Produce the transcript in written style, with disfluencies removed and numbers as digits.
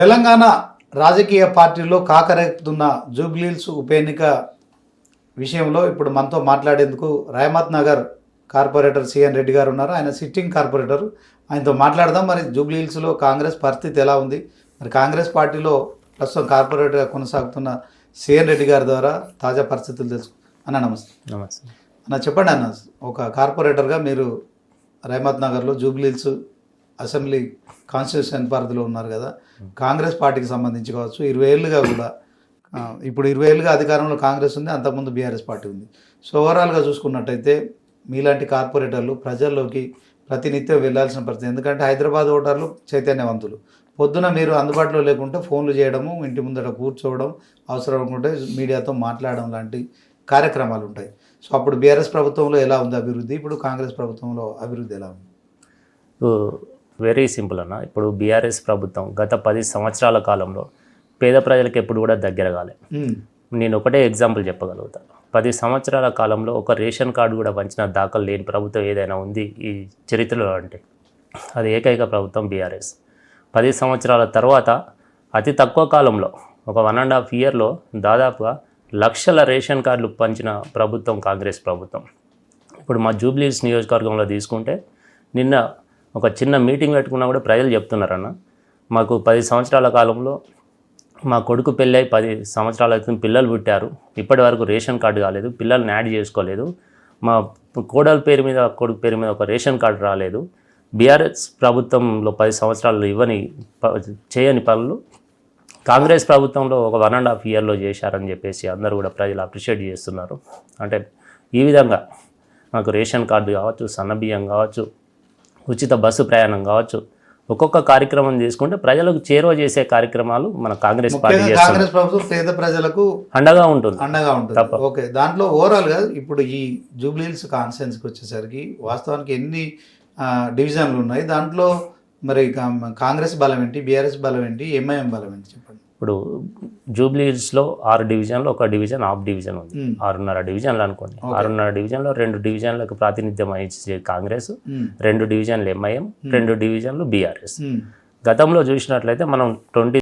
తెలంగాణ రాజకీయ పార్టీల్లో కాకరేపుతున్న జూబ్లీహిల్స్ ఉప ఎన్నిక విషయంలో ఇప్పుడు మనతో మాట్లాడేందుకు రహమత్ నగర్ కార్పొరేటర్ సిఎన్ రెడ్డి గారు ఉన్నారు. ఆయన సిట్టింగ్ కార్పొరేటర్. ఆయనతో మాట్లాడదాం. మరి జూబ్లీహిల్స్లో కాంగ్రెస్ పరిస్థితి ఎలా ఉంది, మరి కాంగ్రెస్ పార్టీలో ప్రస్తుతం కార్పొరేటర్గా కొనసాగుతున్న సిఎన్ రెడ్డి గారి ద్వారా తాజా పరిస్థితులు తెలుసు. అన్న నమస్తే. నమస్తే అన్న చెప్పండి అన్న, ఒక కార్పొరేటర్గా మీరు రహమత్ నగర్లో జూబ్లీహిల్స్ అసెంబ్లీ కాన్స్టిట్యూషన్ పరిధిలో ఉన్నారు కదా, కాంగ్రెస్ పార్టీకి సంబంధించి కావచ్చు 20 ఏళ్ళుగా కూడా ఇప్పుడు 20 ఏళ్ళుగా అధికారంలో కాంగ్రెస్ ఉంది, అంతకుముందు బీఆర్ఎస్ పార్టీ ఉంది. సో ఓవరాల్గా చూసుకున్నట్టయితే మీలాంటి కార్పొరేటర్లు ప్రజల్లోకి ప్రతినిత్యం వెళ్లాల్సిన పరిస్థితి. ఎందుకంటే హైదరాబాద్ ఓటర్లు చైతన్యవంతులు. పొద్దున మీరు అందుబాటులో లేకుంటే ఫోన్లు చేయడము, ఇంటి ముందట కూర్చోవడం, అవసరం అనుకుంటే మీడియాతో మాట్లాడడం లాంటి కార్యక్రమాలు ఉంటాయి. సో అప్పుడు బీఆర్ఎస్ ప్రభుత్వంలో ఎలా ఉంది అభివృద్ధి, ఇప్పుడు కాంగ్రెస్ ప్రభుత్వంలో అభివృద్ధి ఎలా ఉంది? వెరీ సింపుల్ అన్న. ఇప్పుడు బీఆర్ఎస్ ప్రభుత్వం గత 10 సంవత్సరాల కాలంలో పేద ప్రజలకు ఎప్పుడు కూడా దగ్గర కాలే. నేను ఒకటే ఎగ్జాంపుల్ చెప్పగలుగుతాను. 10 సంవత్సరాల కాలంలో ఒక రేషన్ కార్డు కూడా వంచిన దాఖలు లేని ప్రభుత్వం ఏదైనా ఉంది ఈ చరిత్రలో అంటే అది ఏకైక ప్రభుత్వం బీఆర్ఎస్. 10 సంవత్సరాల తర్వాత అతి తక్కువ కాలంలో ఒక 1.5 ఇయర్లో దాదాపుగా లక్షల రేషన్ కార్డులు పంచిన ప్రభుత్వం కాంగ్రెస్ ప్రభుత్వం. ఇప్పుడు మా జూబ్లీహిల్స్ నియోజకవర్గంలో తీసుకుంటే నిన్న ఒక చిన్న మీటింగ్ పెట్టుకున్నా కూడా ప్రజలు చెప్తున్నారన్న, మాకు 10 సంవత్సరాల కాలంలో మా కొడుకు పెళ్ళై 10 సంవత్సరాల క్రితం పిల్లలు పుట్టారు, ఇప్పటి వరకు రేషన్ కార్డు కాలేదు, పిల్లల్ని యాడ్ చేసుకోలేదు, మా కోడల పేరు మీద కొడుకు పేరు మీద ఒక రేషన్ కార్డు రాలేదు. బీఆర్ఎస్ ప్రభుత్వంలో 10 సంవత్సరాలు చేయని పనులు కాంగ్రెస్ ప్రభుత్వంలో ఒక 1.5 ఇయర్లో చేశారని చెప్పేసి అందరూ కూడా ప్రజలు అప్రిషియేట్ చేస్తున్నారు. అంటే ఈ విధంగా మాకు రేషన్ కార్డు కావచ్చు, సన్నబియ్యం కావచ్చు, ఉచిత బస్సు ప్రయాణం కావచ్చు, ఒక్కొక్క కార్యక్రమం తీసుకుంటే ప్రజలకు చేరువ చేసే కార్యక్రమాలు మన కాంగ్రెస్ పార్టీ చేస్తుంది. కాంగ్రెస్ ప్రభుత్వం పేద ప్రజలకు అండగా ఉంటుంది. ఓకే, దాంట్లో ఓవరాల్గా ఇప్పుడు ఈ జూబ్లీహిల్స్ కాన్స్టిట్యున్సీకి వచ్చేసరికి వాస్తవానికి ఎన్ని డివిజన్లు ఉన్నాయి, దాంట్లో మరి కాంగ్రెస్ బలం ఏంటి, బీఆర్ఎస్ బలం ఏంటి, ఎంఐఎం బలం ఏంటి చెప్పండి. ఇప్పుడు జూబ్లీహిల్స్లో 6 డివిజన్లు, ఒక డివిజన్ ఆఫ్ డివిజన్ ఉంది. 6.5 డివిజన్లు అనుకోండి. 6.5 డివిజన్లో 2 డివిజన్లకు ప్రాతినిధ్యం వహించే కాంగ్రెస్, 2 డివిజన్లు ఎంఐఎం, 2 డివిజన్లు బీఆర్ఎస్. గతంలో చూసినట్లయితే మనం